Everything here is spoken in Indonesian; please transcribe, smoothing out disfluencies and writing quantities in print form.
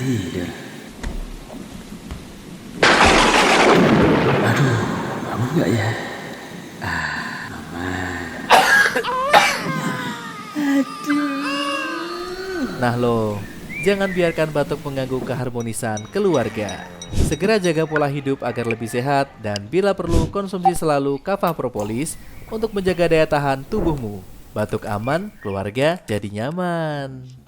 tidur. Aduh, bangun nggak ya? Aman. Nah lo, jangan biarkan batuk mengganggu keharmonisan keluarga. Segera jaga pola hidup agar lebih sehat dan bila perlu konsumsi selalu kafah propolis untuk menjaga daya tahan tubuhmu. Batuk aman, keluarga jadi nyaman.